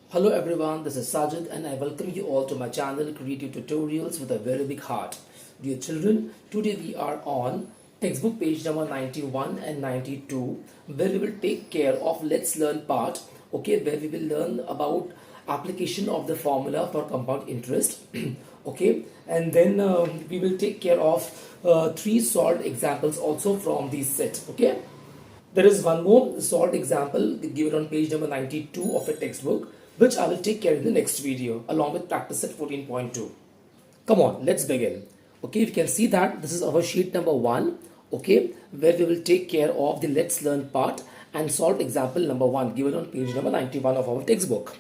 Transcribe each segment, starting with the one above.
Hello everyone, this is Sajid and I welcome you all to my channel Creative Tutorials with a very big heart. Dear children, today we are on textbook page number 91 and 92 where we will take care of Let's Learn part, okay, where we will learn about application of the formula for compound interest, okay, and then we will take care of three solved examples also from this set, okay. There is one more solved example given on page number 92 of a textbook, which I will take care in the next video along with practice set 14.2. Come on, let's begin. Okay, you can see that this is our sheet number 1, okay, where we will take care of the Let's Learn part and solved example number 1 given on page number 91 of our textbook.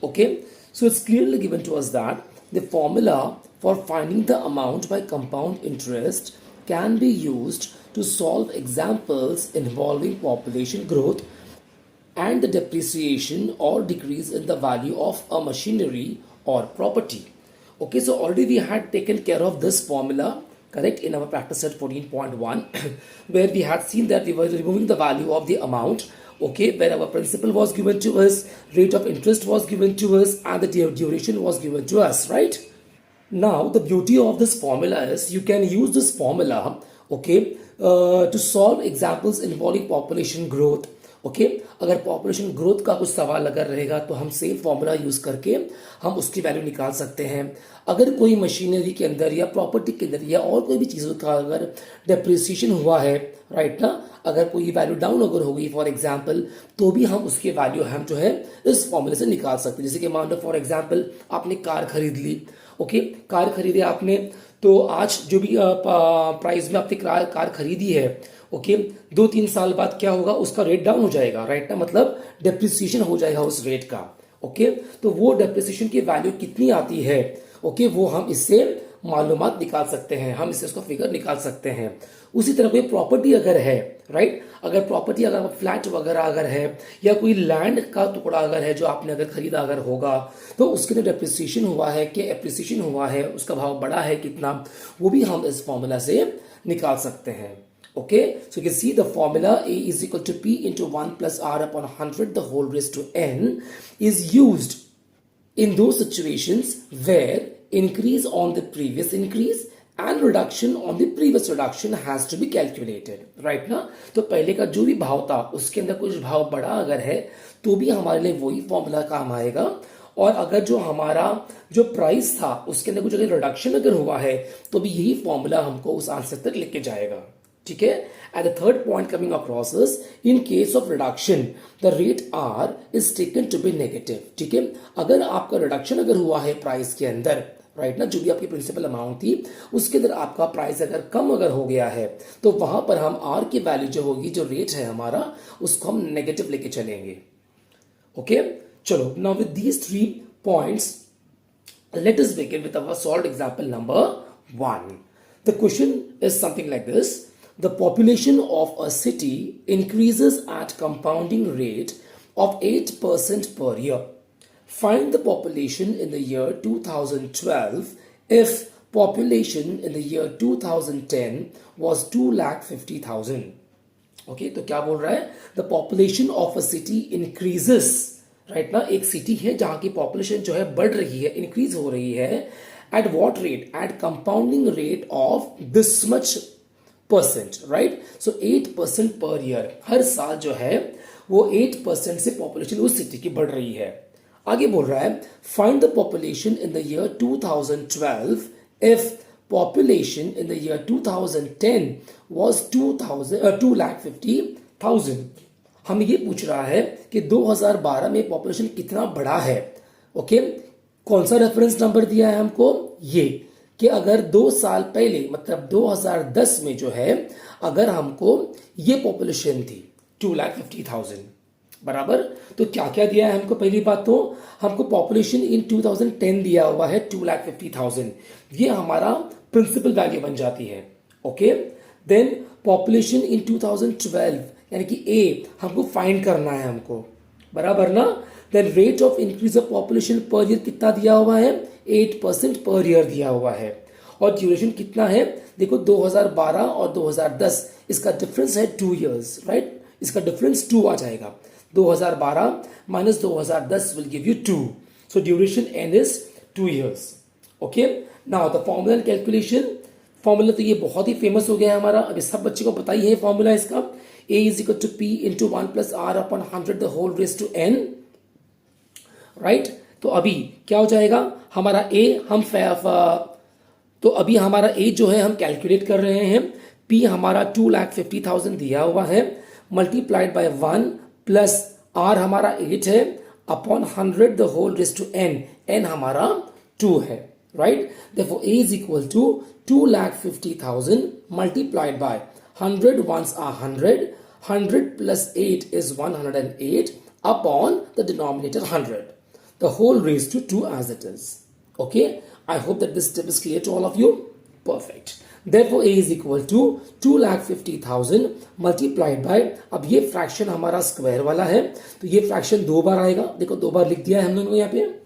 Okay, so it's clearly given to us that the formula for finding the amount by compound interest can be used to solve examples involving population growth and the depreciation or decrease in the value of a machinery or property. Okay, so already we had taken care of this formula, correct, in our practice set 14.1 where we had seen that we were removing the value of the amount, okay, where our principal was given to us, rate of interest was given to us, and the duration was given to us, right? Now, the beauty of this formula is you can use this formula, okay, to solve examples involving population growth. Okay अगर population growth का कुछ सवाल अगर रहेगा तो हम same formula use करके हम उसकी वैल्यू निकाल सकते हैं. अगर कोई मशीनरी के अंदर या प्रॉपर्टी के अंदर या और कोई भी चीज़ों का अगर डेप्रिसिएशन हुआ है, राइट ना, अगर कोई वैल्यू डाउन अगर हो गई फॉर एग्जांपल, तो भी हम उसकी वैल्यू हम जो है इस फॉर्मूले से निकाल सकते हैं. जैसे कि मान लो फॉर एग्जांपल आपने कार खरीद ली, ओके, कार खरीदे आपने, तो आज जो भी प्राइस में आपने कार खरीदी है, ओके, 2-3 साल बाद क्या होगा, उसका रेट डाउन हो जाएगा, राइट ना, मतलब डेप्रिसिएशन हो जाएगा उस रेट का. ओके, तो वो डेप्रिसिएशन की वैल्यू कितनी आती है, ओके, वो हम इससे मालूमात निकाल सकते हैं, हम इससे उसका फिगर निकाल सकते हैं. उसी तरह कोई प्रॉपर्टी अगर है, राइट, अगर प्रॉपर्टी अगर फ्लैट वगैरह अगर है या कोई लैंड का टुकड़ा अगर है जो आपने अगर खरीदा अगर होगा, तो उसके अंदर डेप्रिसिएशन हुआ है कि एप्रिसिएशन हुआ है, उसका भाव बढ़ा है कितना, वो भी हम इस फॉर्मूला से निकाल सकते हैं. Okay, so you can see the formula A is equal to P into 1 plus R upon 100 the whole raised to N is used in those situations where increase on the previous increase and reduction on the previous reduction has to be calculated, right ना. तो पहले का जो भी भाव था उसके अंदर कुछ भाव बढ़ा अगर है तो भी हमारे लिए वही फॉर्मूला काम आएगा, और अगर जो हमारा जो प्राइस था उसके अंदर कुछ अगर रिडक्शन अगर हुआ है तो भी यही फॉर्मूला हमको उस आंसर तक लेके जाएगा. ठीक है. And the third point coming across is in case of reduction the rate r is taken to be negative. ठीक है, अगर आपका रिडक्शन अगर हुआ है प्राइस के अंदर, राइट ना, जो भी आपकी प्रिंसिपल अमाउंट थी उसके अंदर आपका प्राइस अगर कम अगर हो गया है तो वहां पर हम आर की वैल्यू जो होगी, जो रेट है हमारा, उसको हम नेगेटिव लेके चलेंगे. ओके, चलो, now with these 3 points let us begin with our solved example number 1. The question is something like this. The population of a city increases at compounding rate of 8% per year. Find the population in the year 2012 if population in the year 2010 was 2,50,000. Okay, तो क्या बोल रहा है, the population of a city increases, right ना, एक city है जहां की पॉपुलेशन जो है बढ़ रही है, इंक्रीज हो रही है, at what rate, at compounding rate of this much percent, right. So 8% per year, हर साल जो है वो 8% से पॉपुलेशन उस सिटी की बढ़ रही है. आगे बोल रहा है find the population in the year 2012 if population in the year 2010 was 2,50,000. हमें ये पूछ रहा है कि 2012 में पॉपुलेशन कितना बढ़ा है. ओके, कौन सा रेफरेंस नंबर दिया है हमको, ये कि अगर 2 साल पहले मतलब 2010 में जो है अगर हमको ये पॉपुलेशन थी 2,50,000 बराबर, तो क्या क्या दिया है हमको. पहली बात तो हमको पॉपुलेशन इन 2010 दिया हुआ है 2,50,000, ये हमारा प्रिंसिपल वैल्यू बन जाती है. ओके, देन पॉपुलेशन इन 2012 यानी कि ए हमको फाइंड करना है हमको, बराबर ना. Then rate of increase of population per year कितना दिया हुआ है, 8% पर ईयर दिया हुआ है, और ड्यूरेशन कितना है, देखो 2012 और 2010 इसका डिफरेंस है 2 इयर्स, राइट, इसका डिफरेंस 2 आ जाएगा. 2012 minus 2010 will give you 2. So duration n is 2 years. Okay. Now the formula and calculation. Formula तो ये बहुत ही फेमस हो गया है हमारा, अभी सब बच्चे को पता ही है फॉर्मूला इसका, a is equal to p into 1 plus r upon 100 the whole raise to n, right. तो अभी क्या हो जाएगा हमारा a, तो अभी हमारा a जो है हम कैलकुलेट कर रहे हैं, p हमारा 2,50,000 दिया हुआ है, मल्टीप्लाइड बाय 1 प्लस r हमारा 8 है upon 100 the whole raise to n, n हमारा 2 है, right? Therefore, A is equal to 2,50,000 multiplied by 100 ones are 100. 100 plus 8 is 108 upon the denominator 100. The whole raised to 2 as it is. Okay? I hope that this step is clear to all of you. Perfect. Therefore, A is equal to 2,50,000 multiplied by, अब ये fraction हमारा square वाला है, तो ये fraction 2 बार आएगा, देखो 2 बार लिख दिया है हम लोगों ने यहाँ पे।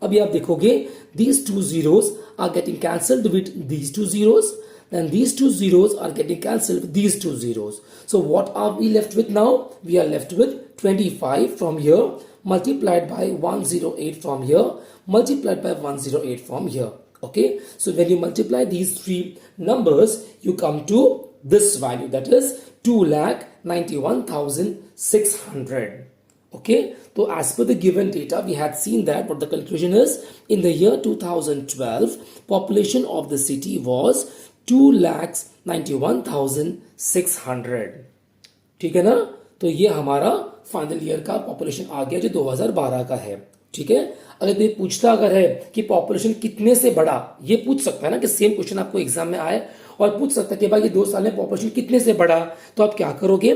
अभी आप देखोगे these two zeros are getting cancelled with these two zeros, then these two zeros are getting cancelled with these two zeros. So what are we left with now? We are left with 25 from here multiplied by 108 from here multiplied by 108 from here. Okay, so when you multiply these three numbers, you come to this value, that is 2,91,600. Okay, so as per the given data, we had seen that what the conclusion is, in the year 2012, population of the city was 2,91,600. ठीक है ना, तो ये हमारा final year का population आ गया जो 2012 का है। ठीक है, अगर ये पूछता अगर है कि पॉपुलेशन कितने से बढ़ा, ये पूछ सकता है ना कि सेम क्वेश्चन आपको एग्जाम में आए और पूछ सकता है कि भाई ये 2 साल में पॉपुलेशन कितने से बढ़ा, तो आप क्या करोगे,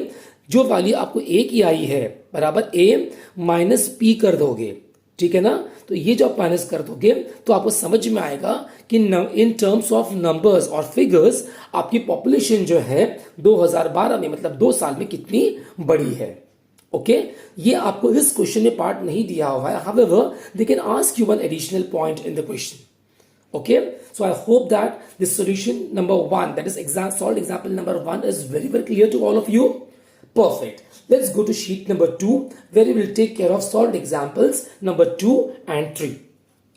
जो वैल्यू आपको ए की आई है बराबर ए माइनस पी कर दोगे। ठीक है ना, तो ये जो आप माइनस कर दोगे तो आपको समझ में आएगा कि इन टर्म्स ऑफ नंबर्स और फिगर्स आपकी पॉपुलेशन जो है 2012 में मतलब 2 साल में कितनी बड़ी है। ओके, ये आपको इस क्वेश्चन में पार्ट नहीं दिया हुआ है, however they can ask you one additional point in the question. Okay, so I hope that this solution number 1, that is solved example number 1, is very clear to all of you. Perfect. Let's go to sheet number 2 where we will take care of solved examples number 2 and 3.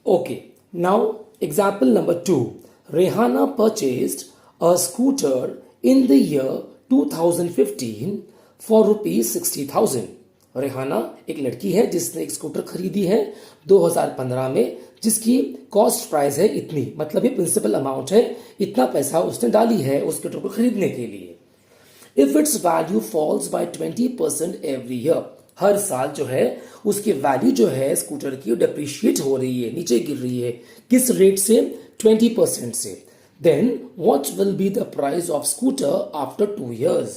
Okay, now example number 2. Rehana purchased a scooter in the year 2015 for rupees 60,000. Rehana एक लड़की है जिसने एक scooter खरीदी है 2015 में, जिसकी cost price है इतनी, मतलब ये प्रिंसिपल अमाउंट है, इतना पैसा उसने डाली है उस स्कूटर को खरीदने के लिए। If it's value falls by 20% every year, हर साल जो है उसकी वैल्यू जो है स्कूटर की डिप्रिशिएट हो रही है, नीचे गिर रही है, किस रेट से, 20% से। Then what will be the price of scooter after 2 years,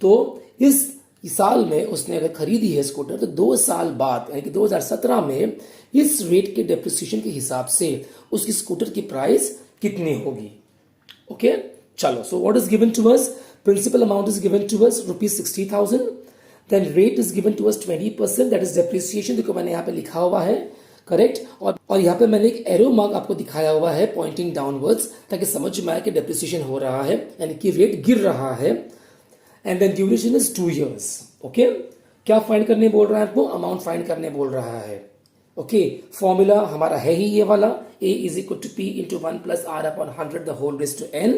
तो इस साल में उसने अगर खरीदी है स्कूटर तो 2 साल बाद यानी कि 2017 में इस रेट के डेप्रिसिएशन के हिसाब से उसकी स्कूटर की प्राइस कितनी होगी। ओके, चलो, so what is given to us, principal amount is given to us rupees 60,000, then rate is given to us 20%, that is depreciation, देखो मैंने यहाँ पे लिखा हुआ है, करेक्ट, और यहाँ पे मैंने एक एरो मार्क आपको दिखाया हुआ है पॉइंटिंग डाउनवर्ड्स, ताकि समझ में आए कि डेप्रिसिएशन हो रहा है यानी कि रेट गिर रहा है। And then duration is 2 years. Okay, क्या फाइंड करने बोल रहा है आपको, अमाउंट फाइंड करने बोल रहा है। ओके, फॉर्मूला हमारा है ही ये वाला, a is equal to p into 1 plus r upon 100 the whole raise to n।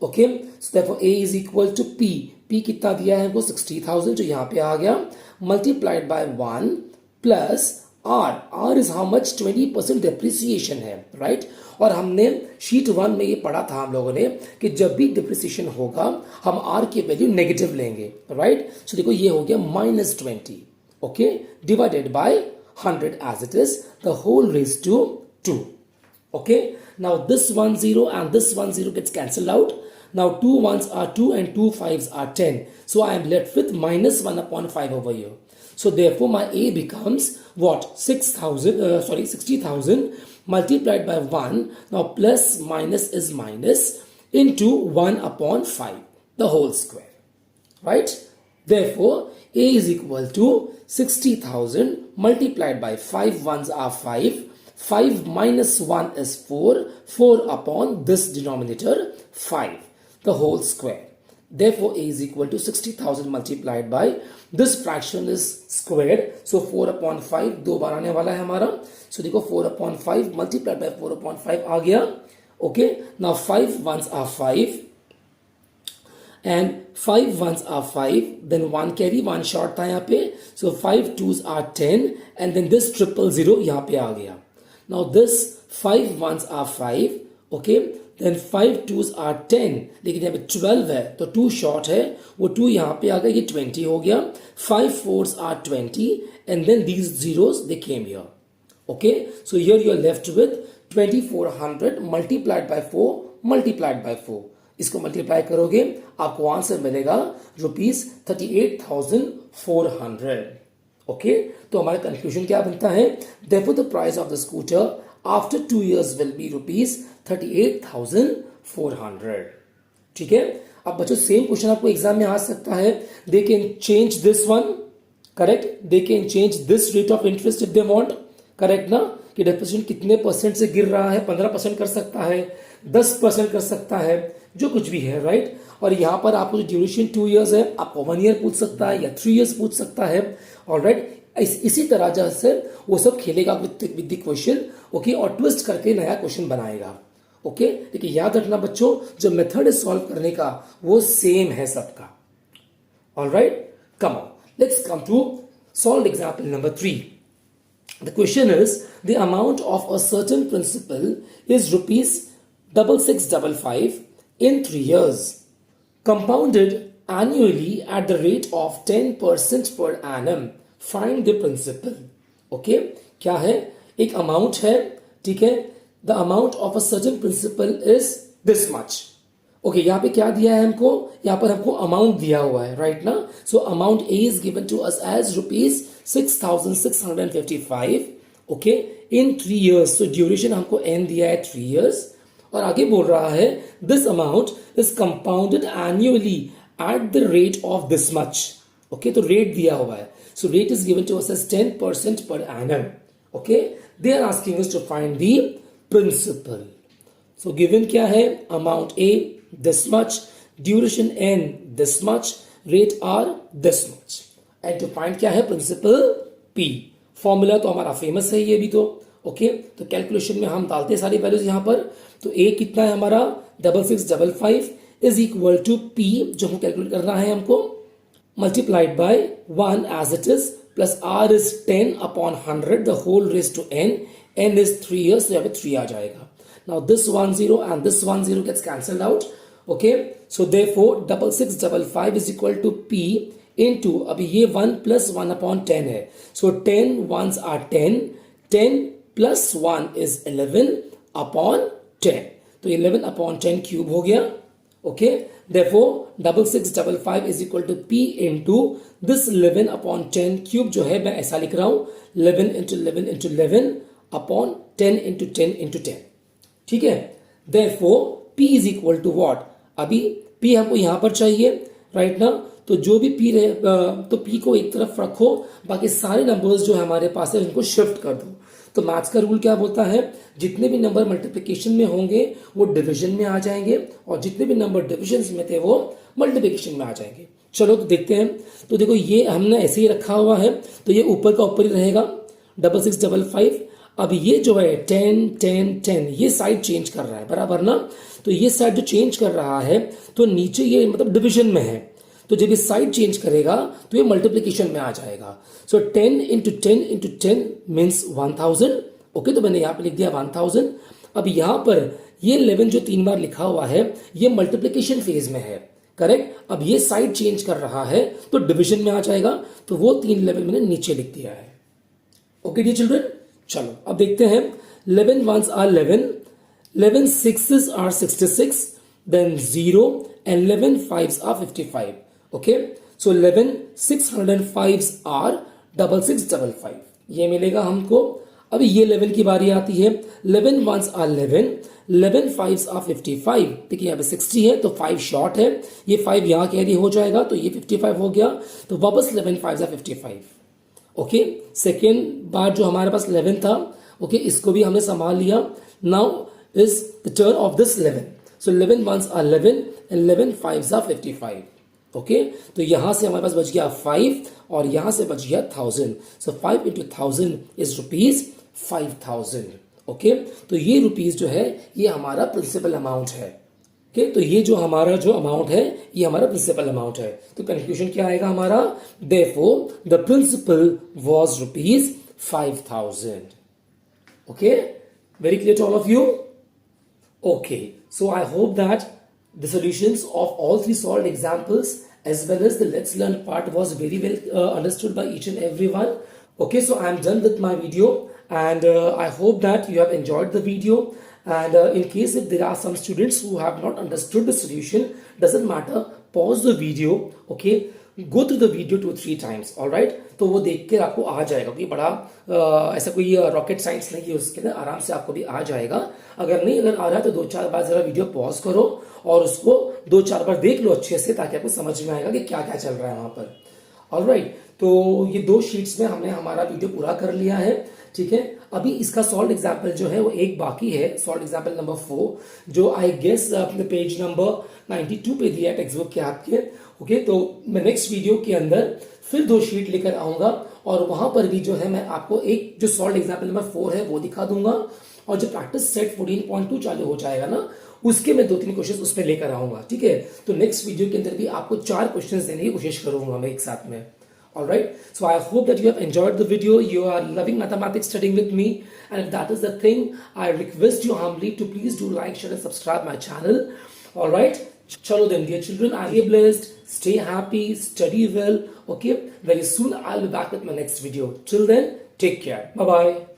Okay, so therefore a is equal to p, p कितना दिया है हमको 60,000 जो यहाँ पे आ गया, multiplied by 1 plus r is how much, 20% depreciation है, right. और हमने शीट 1 में ये पढ़ा था हम लोगों ने कि जब भी डिप्रिसिएशन होगा हम r की वैल्यू नेगेटिव लेंगे, राइट। सो देखो ये हो गया -20, okay, divided by 100 as it is, the whole raised to 2. Okay, now this 1 0 and this 1 0 gets cancelled out. Now 2 1s are 2 and 2 5s are 10. So I am left with -1 upon 5 over here. So therefore my A becomes what, 60,000 multiplied by 1. Now plus minus is minus into 1 upon 5, the whole square, right? Therefore A is equal to 60,000 multiplied by 5 ones are 5. 5 minus 1 is 4. 4 upon this denominator 5, the whole square. Therefore, a is equal to 60,000 multiplied by this fraction is squared. So 4 upon 5 दो बार आने वाला है हमारा. So देखो 4 upon 5 multiplied by 4 upon 5 आ गया. Okay. Now 5 ones are 5 and 5 ones are 5. Then 1 carry 1 short था यहाँ पे. So 5 twos are 10 and then this 000 यहाँ पे आ गया. Now this 5 ones are 5. Okay. Then 5 twos are 10, लेकिन यहाँ पे 12 है तो 2 शॉर्ट है, वो 2 यहाँ पे आ गया, ये 20 हो गया. 5 fours are 20 and then these zeros they came here. Okay, so here you are left with 2400 multiplied by 4 multiplied by 4. इसको मल्टीप्लाई करोगे आपको आंसर मिलेगा ₹38,400. ओके, तो हमारा कंक्लूजन क्या बनता है? Therefore the price of the scooter after 2 years will be ₹38,400. ठीक है. अब बच्चों सेम क्वेश्चन आपको एग्जाम में आ सकता है. They can change this one, correct. They can change this rate of interest if they want, correct ना. कि डेप्रिसिएशन कितने परसेंट से गिर रहा है, 15% कर सकता है, 10% कर सकता है, जो कुछ भी है, राइट. और यहां पर आपको जो ड्यूरेशन 2 years है, आपको 1 year पूछ सकता है या 3 years पूछ सकता है. ऑलराइट, इसी तरह जैसे वो सब खेलेगा विद द क्वेश्चन. ओके, और ट्विस्ट करके नया क्वेश्चन बनाएगा. ओके, लेकिन याद रखना बच्चों, जो मेथड है सॉल्व करने का वो सेम है सबका. Alright, come on, let's come to solve example number 3. The question is, the amount of a certain principal is ₹6655 in 3 years, compounded annually at the rate of 10% per annum. Find the principal. Okay, क्या है? एक amount है, ठीक है. The amount of a certain principal is this much. Okay, यहाँ पे क्या दिया है हमको? यहाँ पर हमको अमाउंट दिया हुआ है, राइट ना. So amount A is given to us as ₹6,655. Okay, in 3 years. So duration हमको N दिया है 3 years. और आगे बोल रहा है this amount is compounded annually at the rate of this much. Okay, तो रेट दिया हुआ है. So rate is given to us as 10% per annum. Okay, they are asking us to find the principal. So given क्या है? Amount A this much, duration N this much, rate R this much, and to find क्या है? Principal P. Formula तो हमारा famous है ये भी तो. ओके, तो कैलकुलेशन में हम डालते हैं सारी वैल्यूज यहां पर. तो A कितना है हमारा? 6655 इज इक्वल टू P, जो हम कैलकुलेट करना है हमको, multiplied by 1 as it is, plus R is 10 upon 100, the whole raised to N. N is 3 years, so यहाँ पे 3 आ जाएगा. Now this 10 and this 10 gets cancelled out. Okay, so therefore 6655 is equal to P into, अभी ये 1 plus 1 upon 10 है. So 10 ones are 10, 10 plus 1 is 11 upon 10. तो 11 upon 10 cube हो गया. Okay, therefore 6655 is equal to P into this 11 upon 10 cube, जो है मैं ऐसा लिख रहा हूं, 11 into 11 into 11 upon 10 into 10 into 10. ठीक है. Therefore P is equal to what? अभी P हमको यहां पर चाहिए, राइट ना. तो जो भी P रहे, तो P को एक तरफ रखो, बाकी सारे नंबर्स जो हमारे पास है इनको शिफ्ट कर दो. तो मैथ्स का रूल क्या बोलता है? जितने भी नंबर मल्टीप्लिकेशन में होंगे वो डिवीजन में आ जाएंगे, और जितने भी नंबर डिविजन में थे वो मल्टीप्लिकेशन में आ जाएंगे. चलो तो देखते हैं. तो देखो ये हमने ऐसे ही रखा हुआ है, तो ये ऊपर का ऊपर ही रहेगा 6655. अब ये जो है 10 10 10 ये साइड चेंज कर रहा है, बराबर ना. तो ये साइड जो चेंज कर रहा है तो नीचे ये मतलब डिविजन में है, तो जब ये साइड चेंज करेगा तो ये मल्टीप्लिकेशन में आ जाएगा. सो 10 इंटू 10 इंटू 10 मीन्स 1000. ओके, तो मैंने यहां पे लिख दिया 1000. अब यहां पर ये 11 जो 3 बार लिखा हुआ है ये मल्टीप्लिकेशन फेज में है, करेक्ट. अब ये साइड चेंज कर रहा है तो डिविजन में आ जाएगा, तो वो 3 11 मैंने नीचे लिख दिया है. ओके डियर चिल्ड्रन, चलो अब देखते हैं. 11 ones are 11, 11 sixes are 66, then 0 and 11 fives are 55. Okay, so 11 605s are 6655. ये मिलेगा हमको. अभी ये 11 की बारी आती है. 11 ones are 11, 11 fives are 55. देखिए यहाँ पे 60 है तो 5 शॉर्ट है, ये 5 यहाँ कैरी हो जाएगा तो ये 55 हो गया, तो वापस 11 fives are 55. ओके, सेकेंड बार जो हमारे पास 11 था, ओके, इसको भी हमने संभाल लिया. Now is the turn off this 11. So 11 ones are 11, 11 fives are 55. Okay, तो यहां से हमारे पास बच गया 5 और यहां से बच गया 1000. सो 5 into 1000 इज ₹5000. ओके, तो ये रुपीज जो है ये हमारा प्रिंसिपल अमाउंट है. ओके, तो ये जो हमारा जो अमाउंट है ये हमारा प्रिंसिपल अमाउंट है. तो कंक्लूजन क्या आएगा हमारा? Therefore the principal was ₹5000. Okay, very clear to all of you? Okay, so I hope that the solutions of all three solved examples as well as the let's learn part was very well understood by each and everyone. Okay, so I am done with my video and I hope that you have enjoyed the video. And in case if there are some students who have not understood the solution, doesn't matter, pause the video, okay, go through the video 2-3 times, all right? तो वो देख के आपको आ जाएगा कि बड़ा ऐसा कोई रॉकेट साइंस नहीं है उसके अंदर, आराम से आपको भी आ जाएगा. अगर आ रहा है तो 2-4 बार जरा वीडियो पॉज करो और उसको 2-4 बार देख लो अच्छे से, ताकि आपको समझ में आएगा कि क्या क्या चल रहा है वहां पर. ऑलराइट, तो ये 2 शीट्स में हमने हमारा वीडियो पूरा कर लिया है. ठीक है, अभी इसका सॉल्व एग्जाम्पल जो है वो एक बाकी है, सॉल्व एग्जाम्पल नंबर 4, जो आई गेस अपने पेज नंबर 92 पे दिया है टेक्स्ट बुक के आपके. ओके, तो मैं नेक्स्ट वीडियो के अंदर फिर 2 शीट लेकर आऊंगा और वहां पर भी जो है मैं आपको एक जो सॉल्व एग्जाम्पल नंबर 4 है वो दिखा दूंगा, और जो प्रैक्टिस सेट 14.2 चालू हो जाएगा ना, उसके मैं 2-3 क्वेश्चन उसमें लेकर आऊंगा. ठीक है, तो नेक्स्ट वीडियो के अंदर भी आपको 4 क्वेश्चन देने की कोशिश करूंगा मैं एक साथ में. Alright, so I hope that you have enjoyed the video, you are loving mathematics studying with me, and if that is the thing, I request you humbly to please do like, share and subscribe my channel. Alright, chalo then dear children, I am blessed, stay happy, study well. Okay, very soon I'll be back with my next video. Till then, take care. Bye bye.